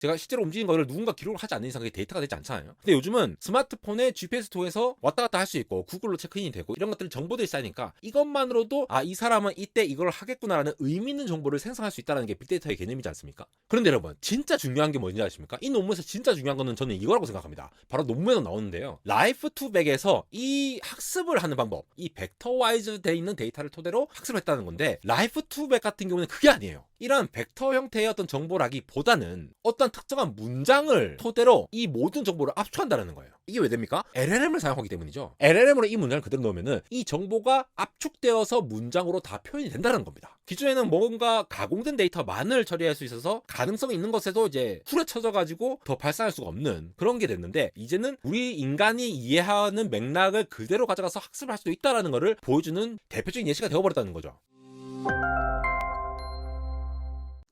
제가 실제로 움직인 거를 누군가 기록을 하지 않는 이상 그게 데이터가 되지 않잖아요. 근데 요즘은 스마트폰에 GPS 통해서 왔다 갔다 할 수 있고 구글로 체크인이 되고 이런 것들 정보들이 쌓이니까 이것만으로도 이 사람은 이때 이걸 하겠구나라는 의미 있는 정보를 생성할 수 있다는 게 빅데이터의 개념이지 않습니까? 그런데 여러분 진짜 중요한 게 뭔지 아십니까? 이 논문에서 진짜 중요한 거는 저는 이거라고 생각합니다. 바로 논문에서 나오는데요. 라이프 투백에서 이 학습을 하는 방법, 이 벡터와이즈 돼 있는 데이터를 토대로 학습했다는 건데 라이프 투백 같은 경우는 그게 아니에요. 이런 벡터 형태의 어떤 정보라기보다는 어떤 특정한 문장을 토대로 이 모든 정보를 압축한다는 거예요. 이게 왜 됩니까? LLM을 사용하기 때문이죠. LLM으로 이 문장을 그대로 넣으면은 이 정보가 압축되어서 문장으로 다 표현이 된다는 겁니다. 기존에는 뭔가 가공된 데이터만을 처리할 수 있어서 가능성이 있는 것에도 이제 후려쳐져 가지고 더 발산할 수가 없는 그런 게 됐는데 이제는 우리 인간이 이해하는 맥락을 그대로 가져가서 학습을 할 수도 있다는 것을 보여주는 대표적인 예시가 되어버렸다는 거죠.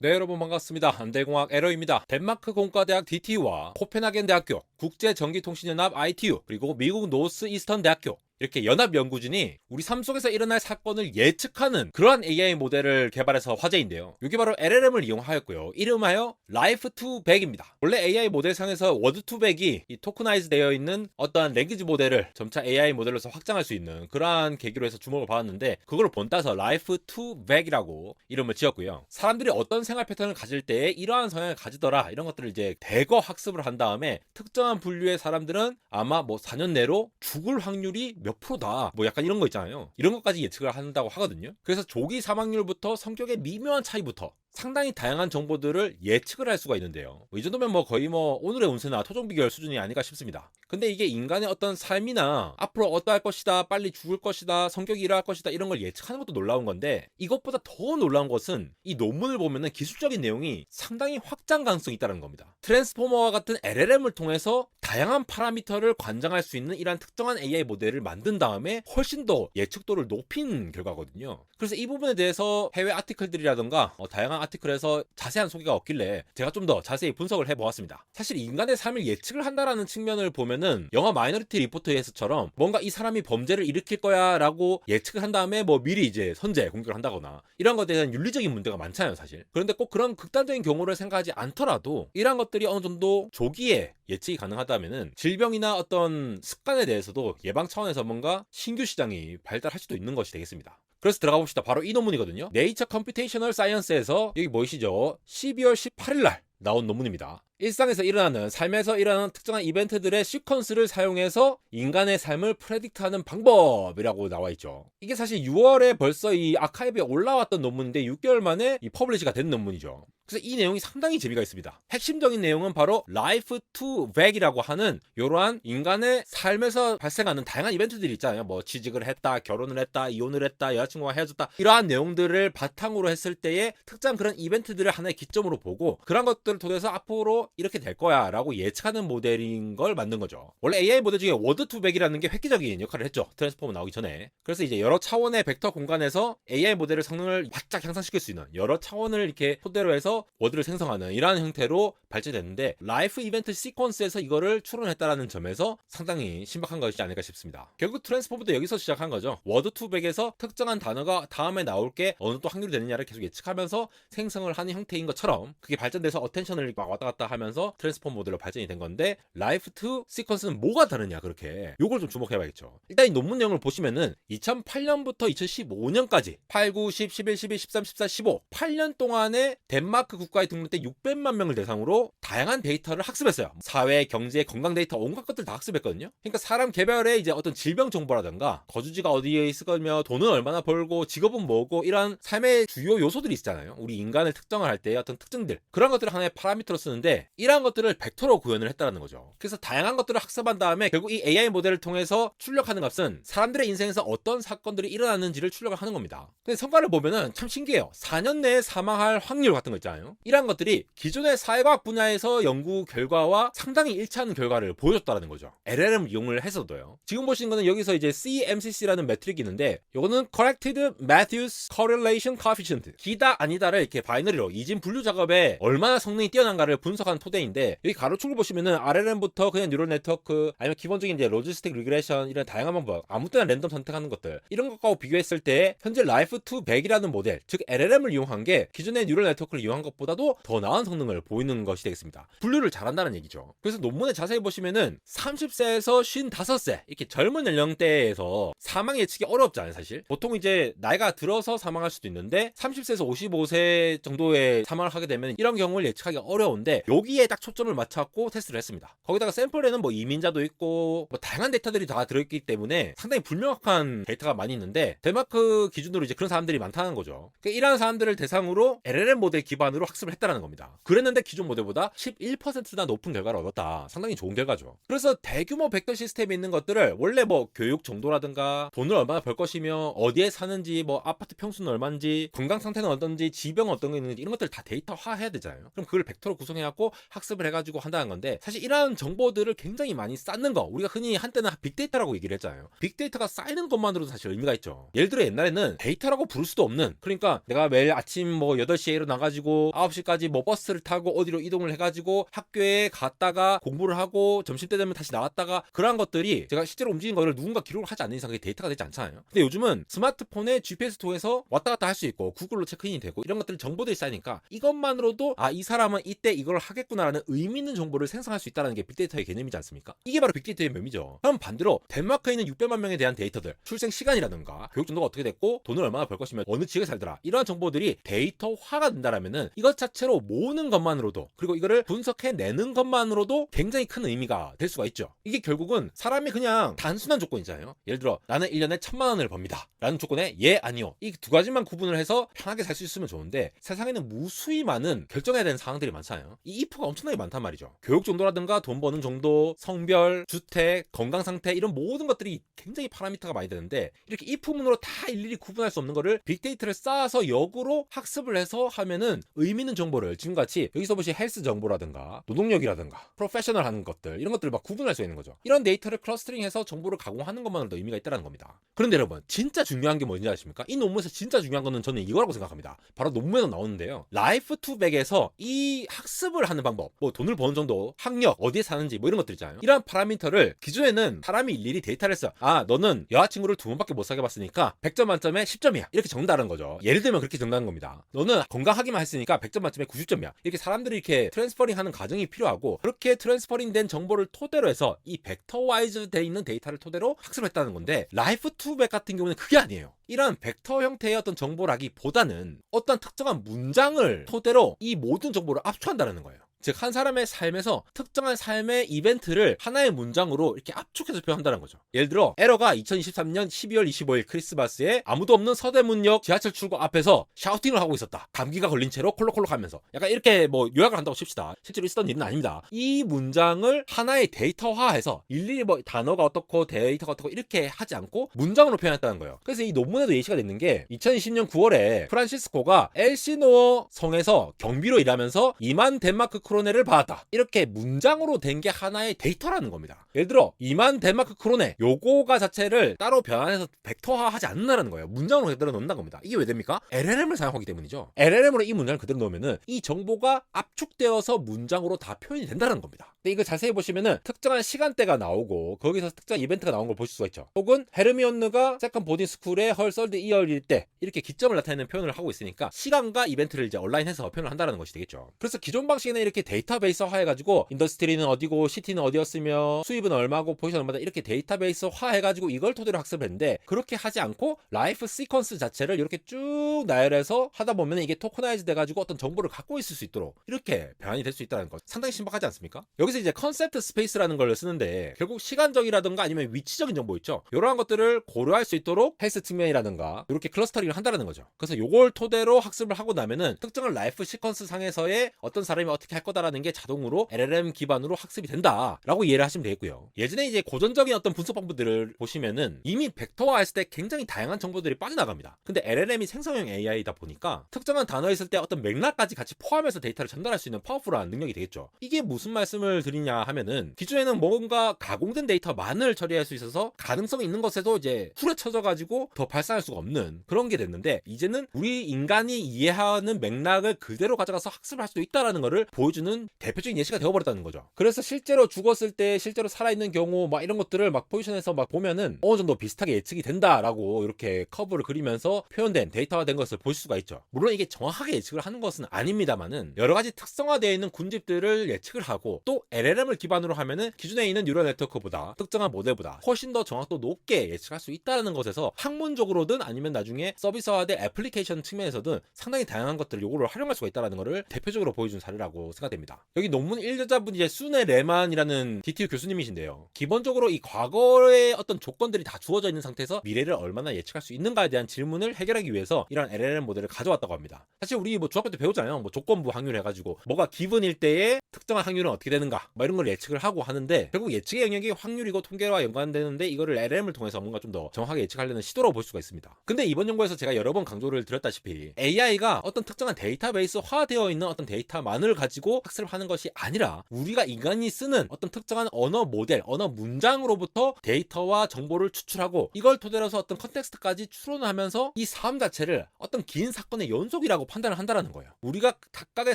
네, 여러분 반갑습니다. 안대공학 에러입니다. 덴마크 공과대학 DTU와 코펜하겐 대학교, 국제전기통신연합 ITU, 그리고 미국 노스 이스턴 대학교 이렇게 연합 연구진이 우리 삶 속에서 일어날 사건을 예측하는 그러한 AI 모델을 개발해서 화제인데요. 이게 바로 LLM을 이용하였고요. 이름하여 라이프 투백입니다. 원래 AI 모델상에서 워드 투백이 이 토크나이즈 되어 있는 어떠한 랭귀지 모델을 점차 AI 모델로서 확장할 수 있는 그러한 계기로 해서 주목을 받았는데 그걸 본따서 라이프 투백이라고 이름을 지었고요. 사람들이 어떤 생활 패턴을 가질 때에 이러한 성향을 가지더라 이런 것들을 이제 대거 학습을 한 다음에 특정한 분류의 사람들은 아마 4년 내로 죽을 확률이 몇 프로다 약간 이런 거 있잖아요. 이런 것까지 예측을 한다고 하거든요. 그래서 조기 사망률부터 성격의 미묘한 차이부터 상당히 다양한 정보들을 예측을 할 수가 있는데요. 이 정도면 거의 오늘의 운세나 토종 비결 수준이 아닐까 싶습니다. 근데 이게 인간의 어떤 삶이나 앞으로 어떠할 것이다, 빨리 죽을 것이다, 성격이 이러할 것이다 이런 걸 예측하는 것도 놀라운 건데 이것보다 더 놀라운 것은 이 논문을 보면은 기술적인 내용이 상당히 확장 가능성이 있다는 겁니다. 트랜스포머와 같은 LLM을 통해서 다양한 파라미터를 관장할 수 있는 이러한 특정한 AI 모델을 만든 다음에 훨씬 더 예측도를 높인 결과거든요. 그래서 이 부분에 대해서 해외 아티클들이라던가 다양한 아티클에서 자세한 소개가 없길래 제가 좀 더 자세히 분석을 해보았습니다. 사실 인간의 삶을 예측을 한다라는 측면을 보면은 영화 마이너리티 리포트에서처럼 뭔가 이 사람이 범죄를 일으킬 거야 라고 예측을 한 다음에 미리 이제 선제 공격을 한다거나 이런 것에 대한 윤리적인 문제가 많잖아요 사실. 그런데 꼭 그런 극단적인 경우를 생각하지 않더라도 이런 것들이 어느 정도 조기에 예측이 가능하다면은 질병이나 어떤 습관에 대해서도 예방 차원에서 뭔가 신규 시장이 발달할 수도 있는 것이 되겠습니다. 그래서 들어가 봅시다. 바로 이 논문이거든요. 네이처 컴퓨테이셔널 사이언스에서 여기 보이시죠? 12월 18일 날 나온 논문입니다. 일상에서 일어나는 삶에서 일어나는 특정한 이벤트들의 시퀀스를 사용해서 인간의 삶을 프레딕트하는 방법이라고 나와 있죠. 이게 사실 6월에 벌써 이 아카이브에 올라왔던 논문인데 6개월 만에 이 퍼블리시가 된 논문이죠. 그래서 이 내용이 상당히 재미가 있습니다. 핵심적인 내용은 바로 라이프 투백이라고 하는 이러한 인간의 삶에서 발생하는 다양한 이벤트들이 있잖아요. 취직을 했다, 결혼을 했다, 이혼을 했다, 여자친구와 헤어졌다 이러한 내용들을 바탕으로 했을 때의 특정 그런 이벤트들을 하나의 기점으로 보고 그런 것들을 통해서 앞으로 이렇게 될 거야 라고 예측하는 모델인 걸 만든 거죠. 원래 AI 모델 중에 워드 투백이라는 게 획기적인 역할을 했죠. 트랜스포머 나오기 전에. 그래서 이제 여러 차원의 벡터 공간에서 AI 모델의 성능을 바짝 향상시킬 수 있는 여러 차원을 이렇게 토대로 해서 워드를 생성하는 이러한 형태로 발전됐는데 라이프 이벤트 시퀀스에서 이거를 추론했다라는 점에서 상당히 신박한 것이지 않을까 싶습니다. 결국 트랜스포머도 여기서 시작한 거죠. 워드 투백에서 특정한 단어가 다음에 나올 게 어느 정도 확률이 되느냐를 계속 예측하면서 생성을 하는 형태인 것처럼 그게 발전돼서 어텐션을 막 왔다 갔다 하면서 트랜스포머 모델로 발전이 된 건데 라이프 투 시퀀스는 뭐가 다르냐 그렇게 요걸 좀 주목해봐야겠죠. 일단 이 논문 내용을 보시면은 2008년부터 2015년까지 8, 9, 10, 11, 12, 13, 14, 15 8년 동안에 덴마크 국가에 등록된 600만 명을 대상으로 다양한 데이터를 학습했어요. 사회, 경제, 건강 데이터 온갖 것들 다 학습했거든요. 그러니까 사람 개별의 이제 어떤 질병 정보라든가 거주지가 어디에 있을 거며 돈은 얼마나 벌고 직업은 뭐고 이런 삶의 주요 요소들이 있잖아요. 우리 인간을 특정을 할 때의 어떤 특징들 그런 것들을 하나의 파라미터로 쓰는데 이러한 것들을 벡터로 구현을 했다는 거죠. 그래서 다양한 것들을 학습한 다음에 결국 이 AI 모델을 통해서 출력하는 값은 사람들의 인생에서 어떤 사건들이 일어났는지를 출력을 하는 겁니다. 근데 성과를 보면은 참 신기해요. 4년 내에 사망할 확률 같은 거 있잖아요. 이러한 것들이 기존의 사회과학 분야에서 연구 결과와 상당히 일치하는 결과를 보여줬다는 거죠. LLM 이용을 해서도요. 지금 보시는 거는 여기서 이제 CMCC라는 매트릭이 있는데 이거는 Corrected Matthews Correlation Coefficient 기다 아니다를 이렇게 바이너리로 이진 분류 작업에 얼마나 성능이 뛰어난가를 분석한 토대인데 여기 가로축을 보시면은 RLM부터 그냥 뉴럴 네트워크 아니면 기본적인 이제 로지스틱 리그레션 이런 다양한 방법 아무 때나 랜덤 선택하는 것들 이런 것과 비교했을 때 현재 라이프 투백이라는 모델 즉 LLM을 이용한 게 기존의 뉴럴 네트워크를 이용한 것보다도 더 나은 성능을 보이는 것이 것이 되겠습니다. 분류를 잘한다는 얘기죠. 그래서 논문에 자세히 보시면은 30세에서 55세 이렇게 젊은 연령대에서 사망 예측이 어렵잖아요, 사실. 보통 이제 나이가 들어서 사망할 수도 있는데 30세에서 55세 정도에 사망을 하게 되면 이런 경우를 예측하기 어려운데 여기에 딱 초점을 맞춰갖고 테스트를 했습니다. 거기다가 샘플에는 뭐 이민자도 있고 뭐 다양한 데이터들이 다 들어있기 때문에 상당히 불명확한 데이터가 많이 있는데 덴마크 기준으로 이제 그런 사람들이 많다는 거죠. 그러니까 이러한 사람들을 대상으로 LLM 모델 기반으로 학습을 했다는 겁니다. 그랬는데 기존 모델보다 11%나 높은 결과를 얻었다. 상당히 좋은 결과죠. 그래서 대규모 벡터 시스템이 있는 것들을 원래 뭐 교육 정도라든가 돈을 얼마나 벌 것이며 어디에 사는지 뭐 아파트 평수는 얼마인지 건강 상태는 어떤지 지병은 어떤 게 있는지 이런 것들 다 데이터화해야 되잖아요. 그럼 그걸 벡터로 구성해갖고 학습을 해가지고 한다는 건데 사실 이러한 정보들을 굉장히 많이 쌓는 거 우리가 흔히 한때는 빅데이터라고 얘기를 했잖아요. 빅데이터가 쌓이는 것만으로도 사실 의미가 있죠. 예를 들어 옛날에는 데이터라고 부를 수도 없는 그러니까 내가 매일 아침 뭐 8시에 일어나가지고 9시까지 뭐 버스를 타고 어디로 이동을 해가지고 학교에 갔다가 공부를 하고 점심때 되면 다시 나왔다가 그러한 것들이 제가 실제로 움직인 거를 누군가 기록을 하지 않는 이상 그게 데이터가 되지 않잖아요. 근데 요즘은 스마트폰에 GPS 통해서 왔다 갔다 할 수 있고 구글로 체크인이 되고 이런 것들 정보들이 쌓이니까 이것만으로도 아, 이 사람은 이때 이걸 하겠구나라는 의미 있는 정보를 생성할 수 있다는 게 빅데이터의 개념이지 않습니까? 이게 바로 빅데이터의 묘미죠. 그럼 반대로 덴마크에 있는 600만 명에 대한 데이터들, 출생 시간이라든가 교육 정도가 어떻게 됐고 돈을 얼마나 벌 것이며 어느 지역에 살더라 이러한 정보들이 데이터화가 된다라면은 이것 자체로 모으는 것만으로도 그리고 이거를 분석해내는 것만으로도 굉장히 큰 의미가 될 수가 있죠. 이게 결국은 사람이 그냥 단순한 조건이잖아요. 예를 들어 나는 1년에 1000만 원을 법니다 라는 조건에 예 아니요 이 두 가지만 구분을 해서 편하게 살 수 있으면 좋은데 세상에는 무수히 많은 결정해야 되는 상황들이 많잖아요. 이 if가 엄청나게 많단 말이죠. 교육 정도라든가 돈 버는 정도, 성별, 주택, 건강 상태 이런 모든 것들이 굉장히 파라미터가 많이 되는데 이렇게 if문으로 다 일일이 구분할 수 없는 거를 빅데이터를 쌓아서 역으로 학습을 해서 하면은 의미 있는 정보를 지금같이 여기서 보시 헬스 정보라든가 노동력이라든가 프로페셔널 하는 것들 이런 것들을 막 구분할 수 있는 거죠. 이런 데이터를 클러스터링해서 정보를 가공하는 것만으로도 의미가 있다는 겁니다. 그런데 여러분 진짜 중요한 게 뭔지 아십니까? 이 논문에서 진짜 중요한 거는 저는 이거라고 생각합니다. 바로 논문에서 나오는데요. 라이프 투백에서 이 학습을 하는 방법 뭐 돈을 버는 정도, 학력, 어디에 사는지 뭐 이런 것들 있잖아요. 이러한 파라미터를 기존에는 사람이 일일이 데이터를 해서 아 너는 여자친구를 2번밖에 못 사귀어 봤으니까 100점 만점에 10점이야 이렇게 적는다는 거죠. 예를 들면 그렇게 적는다는 겁니다. 너는 건강하기만 했으니까 100점 만점에 90점이야 이렇게 사람들이 이렇게 트랜스퍼링 하는 과정이 필요하고 그렇게 트랜스퍼링 된 정보를 토대로 해서 이 벡터와이즈 돼 있는 데이터를 토대로 학습을 했다는 건데 라이프 투백 같은 경우는 그게 아니에요. 이런 벡터 형태의 어떤 정보라기보다는 어떤 특정한 문장을 토대로 이 모든 정보를 압축한다는 거예요. 즉 한 사람의 삶에서 특정한 삶의 이벤트를 하나의 문장으로 이렇게 압축해서 표현한다는 거죠. 예를 들어 에러가 2023년 12월 25일 크리스마스에 아무도 없는 서대문역 지하철 출구 앞에서 샤우팅을 하고 있었다. 감기가 걸린 채로 콜록콜록 하면서 약간 이렇게 뭐 요약을 한다고 칩시다. 실제로 있었던 일은 아닙니다. 이 문장을 하나의 데이터화해서 일일이 뭐 단어가 어떻고 데이터가 어떻고 이렇게 하지 않고 문장으로 표현했다는 거예요. 그래서 이 논문에도 예시가 됐는 게 2020년 9월에 프란시스코가 엘시노어 성에서 경비로 일하면서 2만 덴마크 크로네를 받았다. 이렇게 문장으로 된 게 하나의 데이터라는 겁니다. 예를 들어 2만 덴마크 크로네 요거가 자체를 따로 변환해서 벡터화하지 않는다는 거예요. 문장으로 그대로 넣는다는 겁니다. 이게 왜 됩니까? LLM을 사용하기 때문이죠. LLM으로 이 문장을 그대로 넣으면은 이 정보가 압축되어서 문장으로 다 표현이 된다는 겁니다. 근데 이거 자세히 보시면은 특정한 시간대가 나오고 거기서 특정한 이벤트가 나온 걸 보실 수가 있죠. 혹은 헤르미온느가 세컨 보딩 스쿨의 헐 썰드 이어일 때 이렇게 기점을 나타내는 표현을 하고 있으니까 시간과 이벤트를 이제 온라인해서 표현을 한다는 것이 되겠죠. 그래서 기존 방식에는 이렇게 데이터베이스화 해가지고 인더스트리는 어디고 시티는 어디였으며 수입은 얼마고 포지션 얼마다 이렇게 데이터베이스화 해가지고 이걸 토대로 학습을 했는데 그렇게 하지 않고 라이프 시퀀스 자체를 이렇게 쭉 나열해서 하다 보면 이게 토커나이즈 돼가지고 어떤 정보를 갖고 있을 수 있도록 이렇게 변환이 될 수 있다는 것 상당히 신박하지 않습니까? 여기서 이제 컨셉트 스페이스라는 걸 쓰는데 결국 시간적이라든가 아니면 위치적인 정보 있죠. 이러한 것들을 고려할 수 있도록 헬스 측면이라든가 이렇게 클러스터링을 한다는 거죠. 그래서 요걸 토대로 학습을 하고 나면은 특정한 라이프 시퀀스 상에서의 어떤 사람이 어떻게 할 거다라는 게 자동으로 LLM 기반으로 학습이 된다라고 이해를 하시면 되겠고요. 예전에 이제 고전적인 어떤 분석 방법들을 보시면은 이미 벡터화 했을 때 굉장히 다양한 정보들이 빠져나갑니다. 근데 LLM이 생성형 AI다 보니까 특정한 단어에 있을 때 어떤 맥락까지 같이 포함해서 데이터를 전달할 수 있는 파워풀한 능력이 되겠죠. 이게 무슨 말씀을 말씀을 드리냐 하면은 기존에는 뭔가 가공된 데이터만을 처리할 수 있어서 가능성이 있는 것에도 이제 후려쳐져 가지고 더 발산할 수가 없는 그런 게 됐는데, 이제는 우리 인간이 이해하는 맥락을 그대로 가져가서 학습을 할 수도 있다라는 거를 보여주는 대표적인 예시가 되어버렸다는 거죠. 그래서 실제로 죽었을 때 실제로 살아있는 경우 막 이런 것들을 막 포지션에서 막 보면은 어느 정도 비슷하게 예측이 된다라고 이렇게 커브를 그리면서 표현된 데이터가 된 것을 볼 수가 있죠. 물론 이게 정확하게 예측을 하는 것은 아닙니다만은 여러 가지 특성화되어 있는 군집들을 예측을 하고, 또 LLM을 기반으로 하면은 기존에 있는 뉴럴 네트워크보다 특정한 모델보다 훨씬 더 정확도 높게 예측할 수 있다는 것에서 학문적으로든 아니면 나중에 서비스화된 애플리케이션 측면에서든 상당히 다양한 것들을 요거를 활용할 수가 있다는 것을 대표적으로 보여준 사례라고 생각됩니다. 여기 논문 1저자분이 이제 수네 레만이라는 DTU 교수님이신데요. 기본적으로 이 과거의 어떤 조건들이 다 주어져 있는 상태에서 미래를 얼마나 예측할 수 있는가에 대한 질문을 해결하기 위해서 이런 LLM 모델을 가져왔다고 합니다. 사실 우리 뭐 중학교 때 배우잖아요. 뭐 조건부 확률 해가지고 뭐가 기분일 때에 특정한 확률은 어떻게 되는가 뭐 이런 걸 예측을 하고 하는데, 결국 예측의 영역이 확률이고 통계와 연관되는데 이거를 LLM을 통해서 뭔가 좀 더 정확하게 예측하려는 시도로 볼 수가 있습니다. 근데 이번 연구에서 제가 여러 번 강조를 드렸다시피 AI가 어떤 특정한 데이터베이스화되어 있는 어떤 데이터만을 가지고 학습을 하는 것이 아니라 우리가 인간이 쓰는 어떤 특정한 언어 모델, 언어 문장으로부터 데이터와 정보를 추출하고 이걸 토대로 해서 어떤 컨텍스트까지 추론하면서 이 삶 자체를 어떤 긴 사건의 연속이라고 판단을 한다는 거예요. 우리가 각각의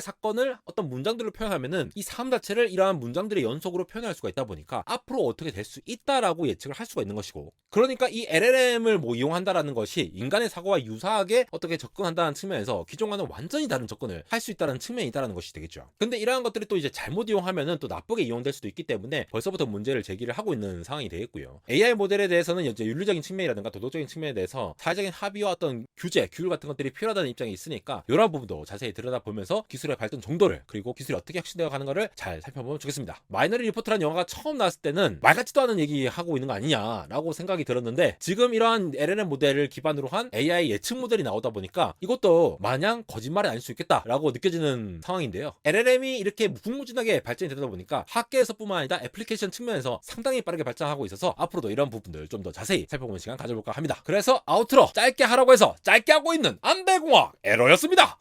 사건을 어떤 문장들로 표현하면은 이 삶 자체를 이러한 문장들의 연속으로 표현할 수가 있다 보니까 앞으로 어떻게 될 수 있다라고 예측을 할 수가 있는 것이고, 그러니까 이 LLM을 뭐 이용한다라는 것이 인간의 사고와 유사하게 어떻게 접근한다는 측면에서 기존과는 완전히 다른 접근을 할 수 있다는 측면이 있다는 것이 되겠죠. 근데 이러한 것들이 또 이제 잘못 이용하면은 또 나쁘게 이용될 수도 있기 때문에 벌써부터 문제를 제기를 하고 있는 상황이 되겠고요. AI 모델에 대해서는 이제 윤리적인 측면이라든가 도덕적인 측면에 대해서 사회적인 합의와 어떤 규제, 규율 같은 것들이 필요하다는 입장이 있으니까 이런 부분도 자세히 들여다보면서 기술의 발전 정도를, 그리고 기술이 어떻게 혁신되어 가는 것을 잘 살펴보면 좋겠습니다. 마이너리 리포트라는 영화가 처음 나왔을 때는 말 같지도 않은 얘기 하고 있는 거 아니냐라고 생각이 들었는데, 지금 이러한 LLM 모델을 기반으로 한 AI 예측 모델이 나오다 보니까 이것도 마냥 거짓말이 아닐 수 있겠다라고 느껴지는 상황인데요. LLM이 이렇게 무궁무진하게 발전이 되다 보니까 학계에서뿐만 아니라 애플리케이션 측면에서 상당히 빠르게 발전하고 있어서 앞으로도 이런 부분들 좀 더 자세히 살펴보는 시간 가져볼까 합니다. 그래서 아우트로 짧게 하라고 해서 짧게 하고 있는 안대공학 에러였습니다.